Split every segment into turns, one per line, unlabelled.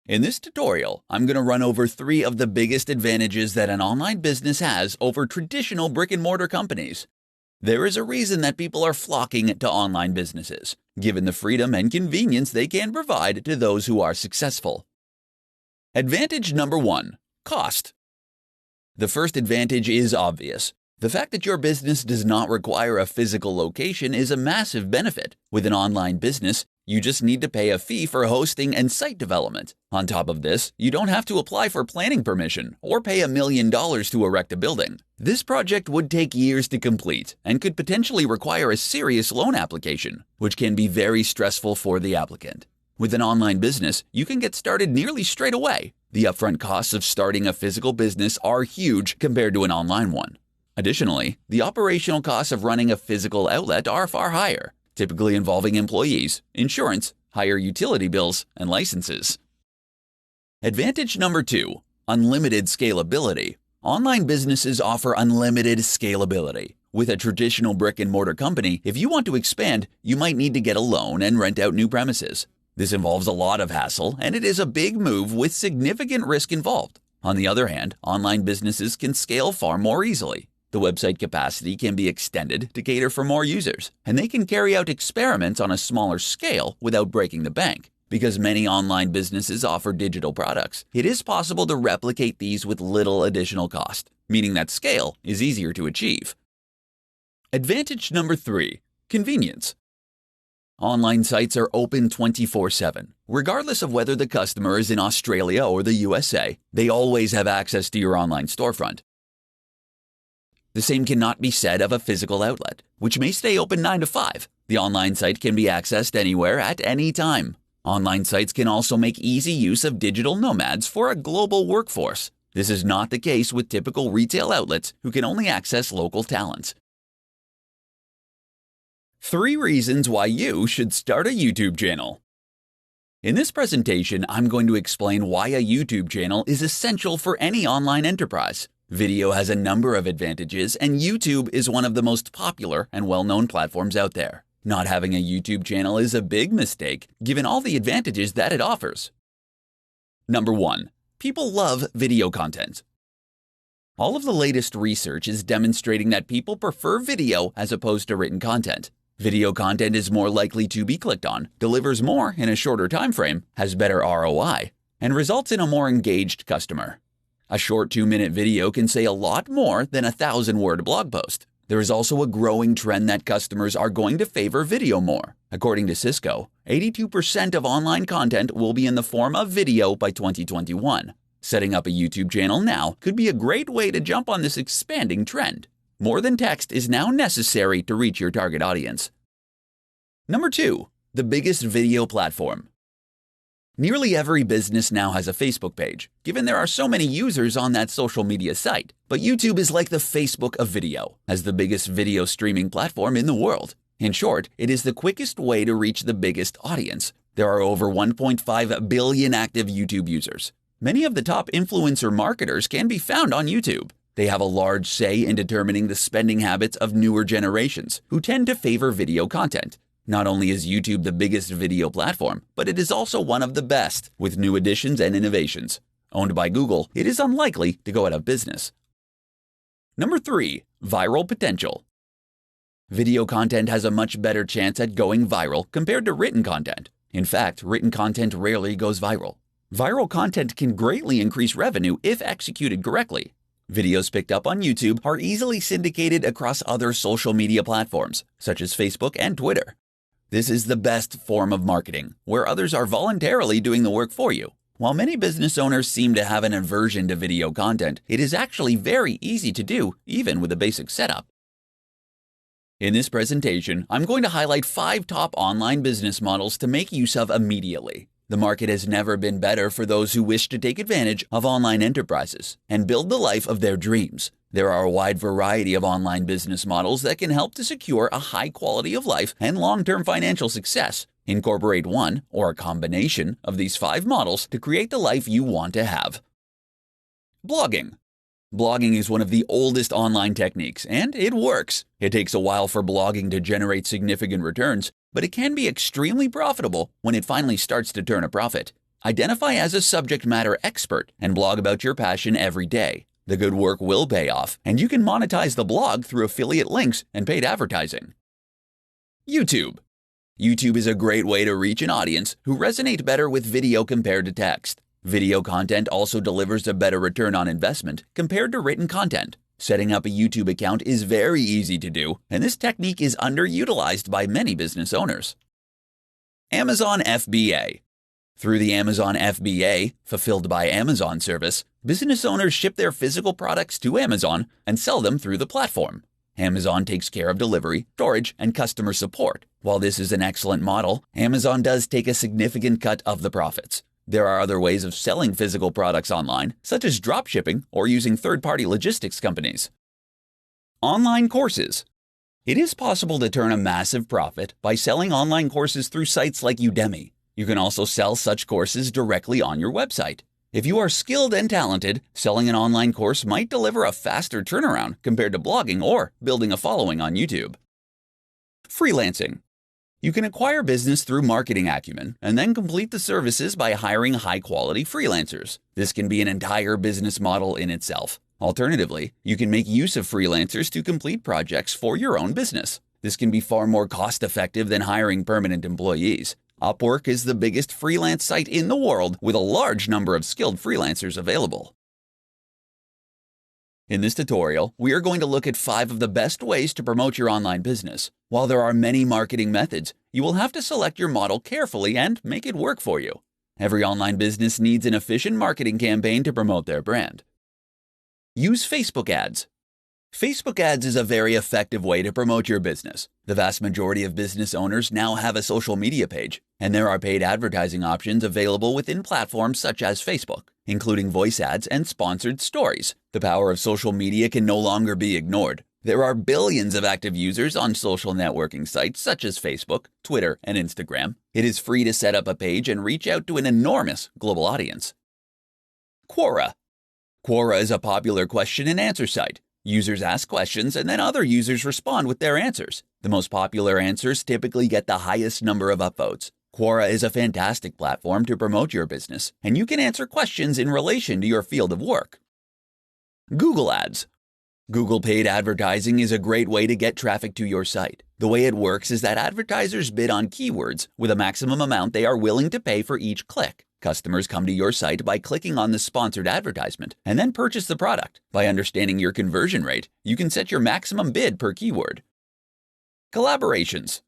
In this tutorial, I'm going to run over 3 of the biggest advantages that an online business has over traditional brick-and-mortar companies. There is a reason that people are flocking to online businesses, given the freedom and convenience they can provide to those who are successful. Advantage number 1: cost. The first advantage is obvious. The fact that your business does not require a physical location is a massive benefit. With an online business, you just need to pay a fee for hosting and site development. On top of this, you don't have to apply for planning permission or pay $1 million to erect a building. This project would take years to complete and could potentially require a serious loan application, which can be very stressful for the applicant. With an online business, you can get started nearly straight away. The upfront costs of starting a physical business are huge compared to an online one. Additionally, the operational costs of running a physical outlet are far higher, typically involving employees, insurance, higher utility bills, and licenses. Advantage number 2: unlimited scalability. Online businesses offer unlimited scalability. With a traditional brick-and-mortar company, if you want to expand, you might need to get a loan and rent out new premises. This involves a lot of hassle, and it is a big move with significant risk involved. On the other hand, online businesses can scale far more easily. The website capacity can be extended to cater for more users, and they can carry out experiments on a smaller scale without breaking the bank. Because many online businesses offer digital products, it is possible to replicate these with little additional cost, meaning that scale is easier to achieve. Advantage number 3: convenience. Online sites are open 24/7. Regardless of whether the customer is in Australia or the USA, they always have access to your online storefront. The same cannot be said of a physical outlet, which may stay open 9 to 5. The online site can be accessed anywhere at any time. Online sites can also make easy use of digital nomads for a global workforce. This is not the case with typical retail outlets who can only access local talents. 3 reasons why you should start a YouTube channel. In this presentation, I'm going to explain why a YouTube channel is essential for any online enterprise. Video has a number of advantages, and YouTube is one of the most popular and well-known platforms out there. Not having a YouTube channel is a big mistake, given all the advantages that it offers. Number 1. People love video content. All of the latest research is demonstrating that people prefer video as opposed to written content. Video content is more likely to be clicked on, delivers more in a shorter time frame, has better ROI, and results in a more engaged customer. A short 2-minute video can say a lot more than a 1,000-word blog post. There is also a growing trend that customers are going to favor video more. According to Cisco, 82% of online content will be in the form of video by 2021. Setting up a YouTube channel now could be a great way to jump on this expanding trend. More than text is now necessary to reach your target audience. Number 2. The biggest video platform. Nearly every business now has a Facebook page, given there are so many users on that social media site. But YouTube is like the Facebook of video, as the biggest video streaming platform in the world. In short, it is the quickest way to reach the biggest audience. There are over 1.5 billion active YouTube users. Many of the top influencer marketers can be found on YouTube. They have a large say in determining the spending habits of newer generations, who tend to favor video content. Not only is YouTube the biggest video platform, but it is also one of the best, with new additions and innovations. Owned by Google, it is unlikely to go out of business. Number 3. Viral potential. Video content has a much better chance at going viral compared to written content. In fact, written content rarely goes viral. Viral content can greatly increase revenue if executed correctly. Videos picked up on YouTube are easily syndicated across other social media platforms, such as Facebook and Twitter. This is the best form of marketing, where others are voluntarily doing the work for you. While many business owners seem to have an aversion to video content, it is actually very easy to do, even with a basic setup. In this presentation, I'm going to highlight 5 top online business models to make use of immediately. The market has never been better for those who wish to take advantage of online enterprises and build the life of their dreams. There are a wide variety of online business models that can help to secure a high quality of life and long-term financial success. Incorporate one or a combination of these 5 models to create the life you want to have. Blogging. Blogging is one of the oldest online techniques, and it works. It takes a while for blogging to generate significant returns, but it can be extremely profitable when it finally starts to turn a profit. Identify as a subject matter expert and blog about your passion every day. The good work will pay off, and you can monetize the blog through affiliate links and paid advertising. YouTube. YouTube is a great way to reach an audience who resonate better with video compared to text. Video content also delivers a better return on investment compared to written content. Setting up a YouTube account is very easy to do, and this technique is underutilized by many business owners. Amazon FBA. Through the Amazon FBA, Fulfilled by Amazon service, business owners ship their physical products to Amazon and sell them through the platform. Amazon takes care of delivery, storage, and customer support. While this is an excellent model, Amazon does take a significant cut of the profits. There are other ways of selling physical products online, such as dropshipping or using third-party logistics companies. Online courses. It is possible to turn a massive profit by selling online courses through sites like Udemy. You can also sell such courses directly on your website. If you are skilled and talented, selling an online course might deliver a faster turnaround compared to blogging or building a following on YouTube. Freelancing. You can acquire business through marketing acumen and then complete the services by hiring high-quality freelancers. This can be an entire business model in itself. Alternatively, you can make use of freelancers to complete projects for your own business. This can be far more cost-effective than hiring permanent employees. Upwork is the biggest freelance site in the world with a large number of skilled freelancers available. In this tutorial, we are going to look at 5 of the best ways to promote your online business. While there are many marketing methods, you will have to select your model carefully and make it work for you. Every online business needs an efficient marketing campaign to promote their brand. Use Facebook ads. Facebook ads is a very effective way to promote your business. The vast majority of business owners now have a social media page, and there are paid advertising options available within platforms such as Facebook, including voice ads and sponsored stories. The power of social media can no longer be ignored. There are billions of active users on social networking sites such as Facebook, Twitter, and Instagram. It is free to set up a page and reach out to an enormous global audience. Quora. Quora is a popular question and answer site. Users ask questions and then other users respond with their answers. The most popular answers typically get the highest number of upvotes. Quora is a fantastic platform to promote your business, and you can answer questions in relation to your field of work. Google Ads. Google paid advertising is a great way to get traffic to your site. The way it works is that advertisers bid on keywords with a maximum amount they are willing to pay for each click. Customers come to your site by clicking on the sponsored advertisement and then purchase the product. By understanding your conversion rate, you can set your maximum bid per keyword. Collaborations.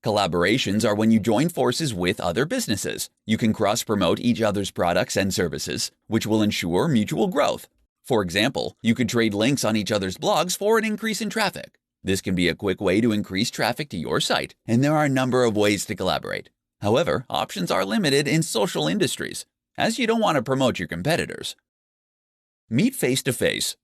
Collaborations are when you join forces with other businesses. You can cross-promote each other's products and services, which will ensure mutual growth. For example, you could trade links on each other's blogs for an increase in traffic. This can be a quick way to increase traffic to your site, and there are a number of ways to collaborate. However, options are limited in social industries, as you don't want to promote your competitors. Meet face-to-face.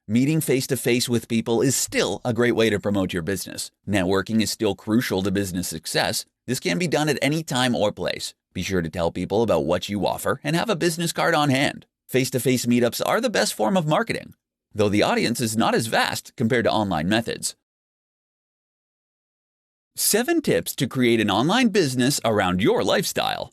Meeting face-to-face with people is still a great way to promote your business. Networking is still crucial to business success. This can be done at any time or place. Be sure to tell people about what you offer and have a business card on hand. Face-to-face meetups are the best form of marketing, though the audience is not as vast compared to online methods. 7 tips to create an online business around your lifestyle.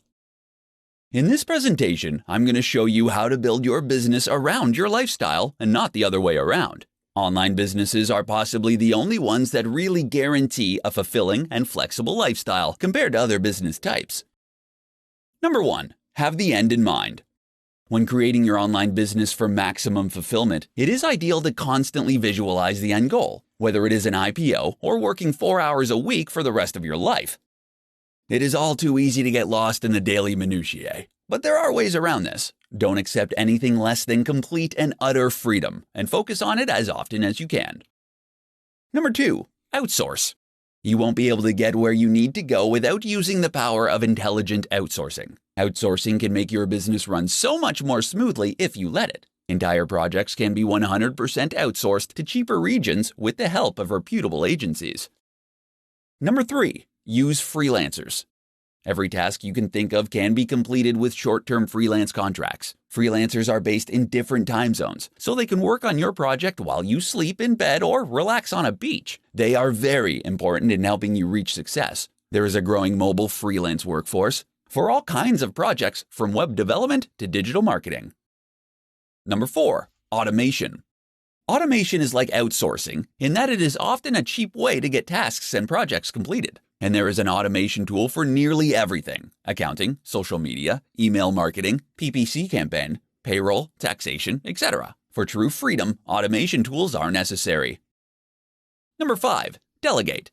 In this presentation, I'm going to show you how to build your business around your lifestyle and not the other way around. Online businesses are possibly the only ones that really guarantee a fulfilling and flexible lifestyle compared to other business types. Number 1. Have the end in mind. When creating your online business for maximum fulfillment, it is ideal to constantly visualize the end goal, whether it is an IPO or working 4 hours a week for the rest of your life. It is all too easy to get lost in the daily minutiae, but there are ways around this. Don't accept anything less than complete and utter freedom, and focus on it as often as you can. Number 2. Outsource. You won't be able to get where you need to go without using the power of intelligent outsourcing. Outsourcing can make your business run so much more smoothly if you let it. Entire projects can be 100% outsourced to cheaper regions with the help of reputable agencies. Number 3. Use freelancers. Every task you can think of can be completed with short-term freelance contracts. Freelancers are based in different time zones, so they can work on your project while you sleep in bed or relax on a beach. They are very important in helping you reach success. There is a growing mobile freelance workforce. for all kinds of projects from web development to digital marketing. Number 4, automation. Automation is like outsourcing in that it is often a cheap way to get tasks and projects completed. And there is an automation tool for nearly everything: accounting, social media, email marketing, PPC campaign, payroll, taxation, etc. For true freedom, automation tools are necessary. Number 5, delegate.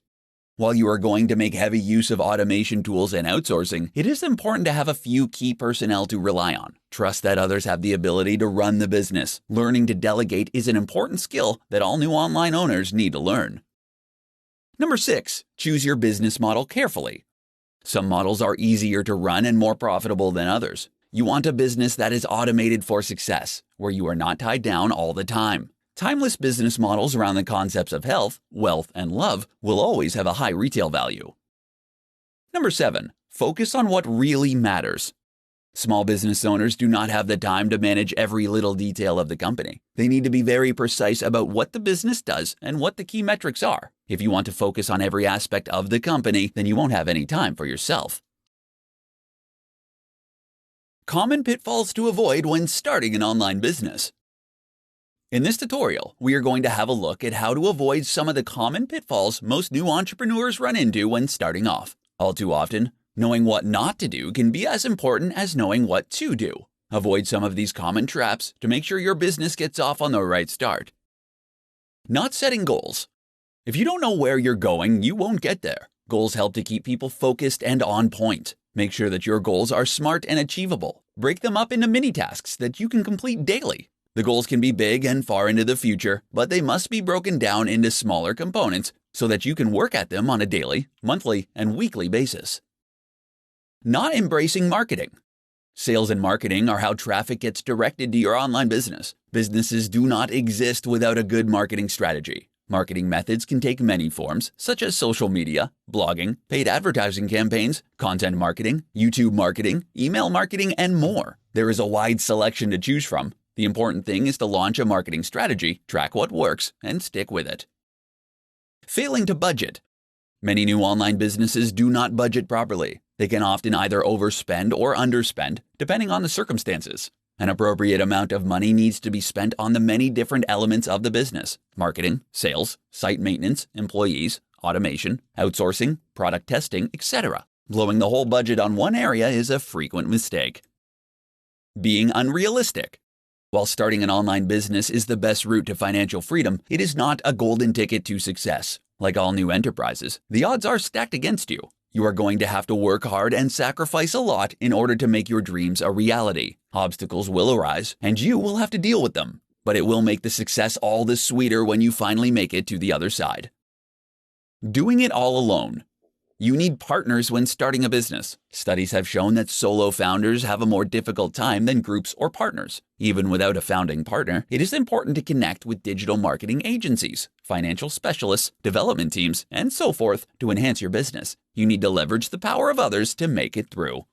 While you are going to make heavy use of automation tools and outsourcing, it is important to have a few key personnel to rely on. Trust that others have the ability to run the business. Learning to delegate is an important skill that all new online owners need to learn. Number 6, choose your business model carefully. Some models are easier to run and more profitable than others. You want a business that is automated for success, where you are not tied down all the time. Timeless business models around the concepts of health, wealth, and love will always have a high retail value. Number 7, focus on what really matters. Small business owners do not have the time to manage every little detail of the company. They need to be very precise about what the business does and what the key metrics are. If you want to focus on every aspect of the company, then you won't have any time for yourself. Common pitfalls to avoid when starting an online business. In this tutorial, we are going to have a look at how to avoid some of the common pitfalls most new entrepreneurs run into when starting off. All too often, knowing what not to do can be as important as knowing what to do. Avoid some of these common traps to make sure your business gets off on the right start. Not setting goals. If you don't know where you're going, you won't get there. Goals help to keep people focused and on point. Make sure that your goals are smart and achievable. Break them up into mini tasks that you can complete daily. The goals can be big and far into the future, but they must be broken down into smaller components so that you can work at them on a daily, monthly, and weekly basis. Not embracing marketing. Sales and marketing are how traffic gets directed to your online business. Businesses do not exist without a good marketing strategy. Marketing methods can take many forms, such as social media, blogging, paid advertising campaigns, content marketing, YouTube marketing, email marketing, and more. There is a wide selection to choose from. The important thing is to launch a marketing strategy, track what works, and stick with it. Failing to budget. Many new online businesses do not budget properly. They can often either overspend or underspend, depending on the circumstances. An appropriate amount of money needs to be spent on the many different elements of the business: marketing, sales, site maintenance, employees, automation, outsourcing, product testing, etc. Blowing the whole budget on one area is a frequent mistake. Being unrealistic. While starting an online business is the best route to financial freedom, it is not a golden ticket to success. Like all new enterprises, the odds are stacked against you. You are going to have to work hard and sacrifice a lot in order to make your dreams a reality. Obstacles will arise, and you will have to deal with them. But it will make the success all the sweeter when you finally make it to the other side. Doing it all alone. You need partners when starting a business. Studies have shown that solo founders have a more difficult time than groups or partners. Even without a founding partner, it is important to connect with digital marketing agencies, financial specialists, development teams, and so forth to enhance your business. You need to leverage the power of others to make it through.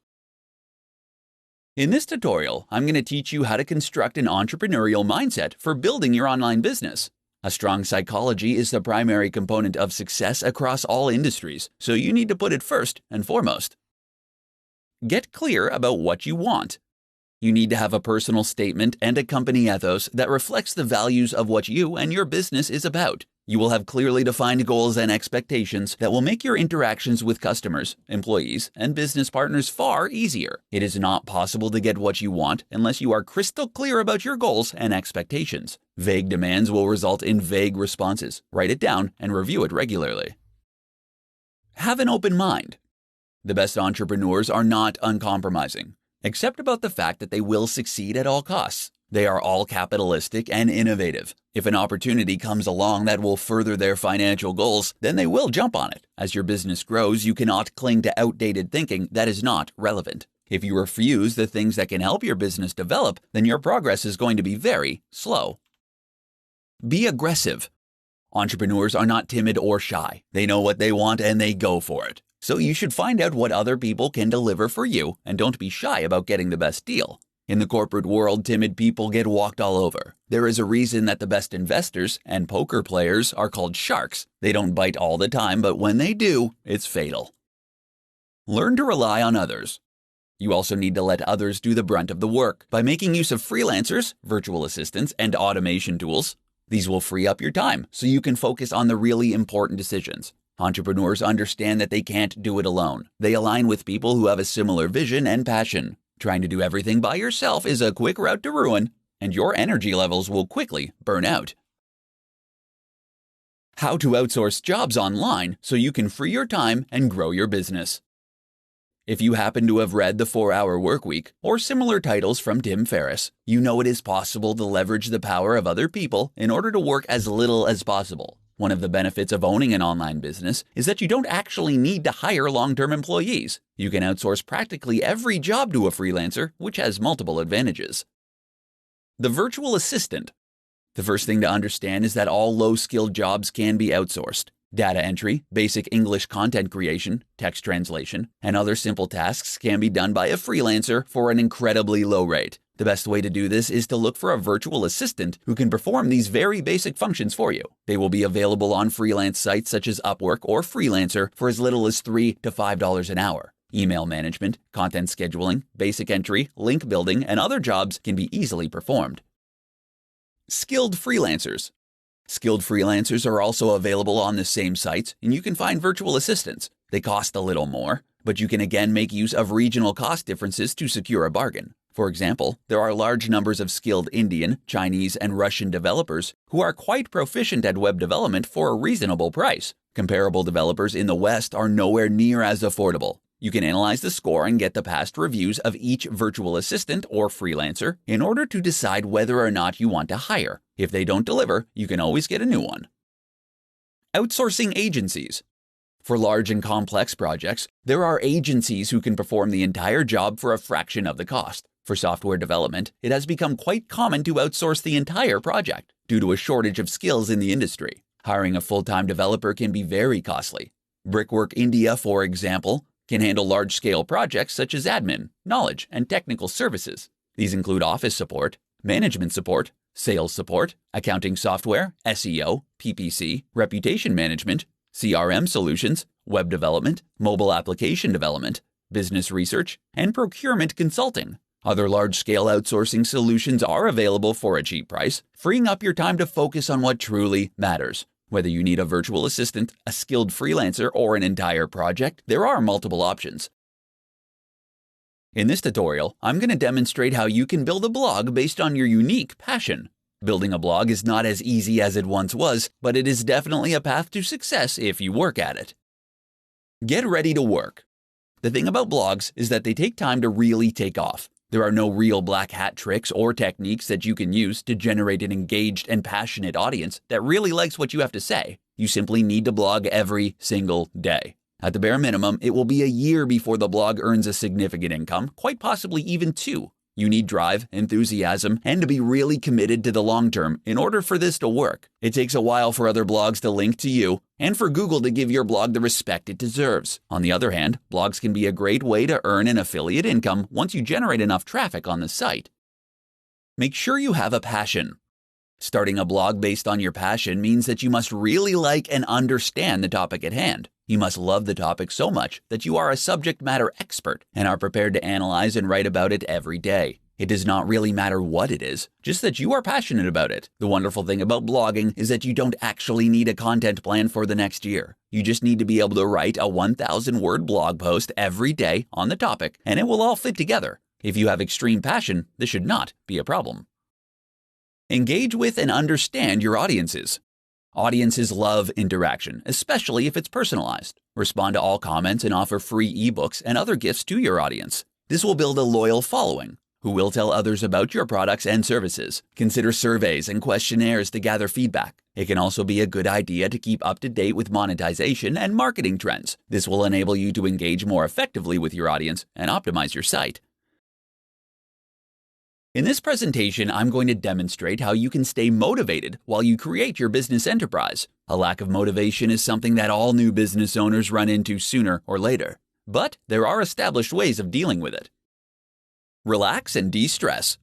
In this tutorial, I'm going to teach you how to construct an entrepreneurial mindset for building your online business. A strong psychology is the primary component of success across all industries, so you need to put it first and foremost. Get clear about what you want. You need to have a personal statement and a company ethos that reflects the values of what you and your business is about. You will have clearly defined goals and expectations that will make your interactions with customers, employees, and business partners far easier. It is not possible to get what you want unless you are crystal clear about your goals and expectations. Vague demands will result in vague responses. Write it down and review it regularly. Have an open mind. The best entrepreneurs are not uncompromising, except about the fact that they will succeed at all costs. They are all capitalistic and innovative. If an opportunity comes along that will further their financial goals, then they will jump on it. As your business grows, you cannot cling to outdated thinking that is not relevant. If you refuse the things that can help your business develop, then your progress is going to be very slow. Be aggressive. Entrepreneurs are not timid or shy. They know what they want and they go for it. So you should find out what other people can deliver for you and don't be shy about getting the best deal. In the corporate world, timid people get walked all over. There is a reason that the best investors and poker players are called sharks. They don't bite all the time, but when they do, it's fatal. Learn to rely on others. You also need to let others do the brunt of the work by making use of freelancers, virtual assistants, and automation tools. These will free up your time so you can focus on the really important decisions. Entrepreneurs understand that they can't do it alone. They align with people who have a similar vision and passion. Trying to do everything by yourself is a quick route to ruin, and your energy levels will quickly burn out. How to outsource jobs online so you can free your time and grow your business. If you happen to have read The 4-Hour Workweek or similar titles from Tim Ferriss, you know it is possible to leverage the power of other people in order to work as little as possible. One of the benefits of owning an online business is that you don't actually need to hire long-term employees. You can outsource practically every job to a freelancer, which has multiple advantages. The virtual assistant. The first thing to understand is that all low-skilled jobs can be outsourced. Data entry, basic English content creation, text translation, and other simple tasks can be done by a freelancer for an incredibly low rate. The best way to do this is to look for a virtual assistant who can perform these very basic functions for you. They will be available on freelance sites such as Upwork or Freelancer for as little as $3 to $5 an hour. Email management, content scheduling, basic entry, link building, and other jobs can be easily performed. Skilled freelancers. Skilled freelancers are also available on the same sites, and you can find virtual assistants. They cost a little more, but you can again make use of regional cost differences to secure a bargain. For example, there are large numbers of skilled Indian, Chinese, and Russian developers who are quite proficient at web development for a reasonable price. Comparable developers in the West are nowhere near as affordable. You can analyze the score and get the past reviews of each virtual assistant or freelancer in order to decide whether or not you want to hire. If they don't deliver, you can always get a new one. Outsourcing agencies. For large and complex projects, there are agencies who can perform the entire job for a fraction of the cost. For software development, it has become quite common to outsource the entire project due to a shortage of skills in the industry. Hiring a full-time developer can be very costly. Brickwork India, for example, can handle large-scale projects such as admin, knowledge, and technical services. These include office support, management support, sales support, accounting software, SEO, PPC, reputation management, CRM solutions, web development, mobile application development, business research, and procurement consulting. Other large-scale outsourcing solutions are available for a cheap price, freeing up your time to focus on what truly matters. Whether you need a virtual assistant, a skilled freelancer, or an entire project, there are multiple options. In this tutorial, I'm going to demonstrate how you can build a blog based on your unique passion. Building a blog is not as easy as it once was, but it is definitely a path to success if you work at it. Get ready to work. The thing about blogs is that they take time to really take off. There are no real black hat tricks or techniques that you can use to generate an engaged and passionate audience that really likes what you have to say. You simply need to blog every single day. At the bare minimum, it will be a year before the blog earns a significant income, quite possibly even 2. You need drive, enthusiasm, and to be really committed to the long term in order for this to work. It takes a while for other blogs to link to you and for Google to give your blog the respect it deserves. On the other hand, blogs can be a great way to earn an affiliate income once you generate enough traffic on the site. Make sure you have a passion. Starting a blog based on your passion means that you must really like and understand the topic at hand. You must love the topic so much that you are a subject matter expert and are prepared to analyze and write about it every day. It does not really matter what it is, just that you are passionate about it. The wonderful thing about blogging is that you don't actually need a content plan for the next year. You just need to be able to write a 1,000-word blog post every day on the topic, and it will all fit together. If you have extreme passion, this should not be a problem. Engage with and understand your audiences. Audiences love interaction, especially if it's personalized. Respond to all comments and offer free ebooks and other gifts to your audience. This will build a loyal following who will tell others about your products and services. Consider surveys and questionnaires to gather feedback. It can also be a good idea to keep up to date with monetization and marketing trends. This will enable you to engage more effectively with your audience and optimize your site. In this presentation, I'm going to demonstrate how you can stay motivated while you create your business enterprise. A lack of motivation is something that all new business owners run into sooner or later, but there are established ways of dealing with it. Relax and de-stress.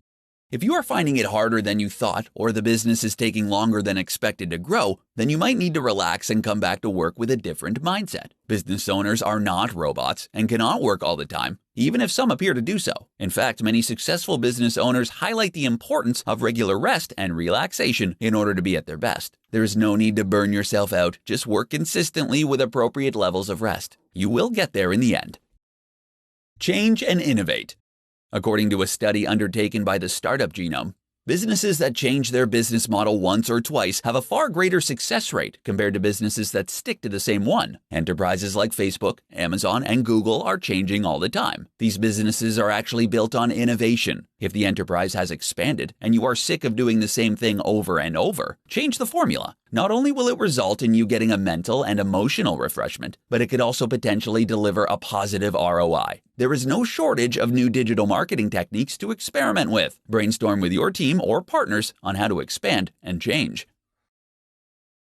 If you are finding it harder than you thought or the business is taking longer than expected to grow, then you might need to relax and come back to work with a different mindset. Business owners are not robots and cannot work all the time. even if some appear to do so. In fact, many successful business owners highlight the importance of regular rest and relaxation in order to be at their best. There is no need to burn yourself out. Just work consistently with appropriate levels of rest. You will get there in the end. Change and innovate. According to a study undertaken by the Startup Genome, businesses that change their business model once or twice have a far greater success rate compared to businesses that stick to the same one. Enterprises like Facebook, Amazon, and Google are changing all the time. These businesses are actually built on innovation. If the enterprise has expanded and you are sick of doing the same thing over and over, change the formula. Not only will it result in you getting a mental and emotional refreshment, but it could also potentially deliver a positive ROI. There is no shortage of new digital marketing techniques to experiment with. Brainstorm with your team or partners on how to expand and change.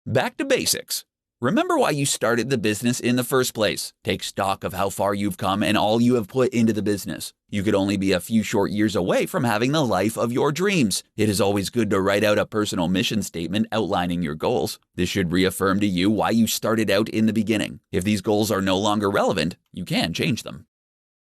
Back to basics. Remember why you started the business in the first place. Take stock of how far you've come and all you have put into the business. You could only be a few short years away from having the life of your dreams. It is always good to write out a personal mission statement outlining your goals. This should reaffirm to you why you started out in the beginning. If these goals are no longer relevant, you can change them.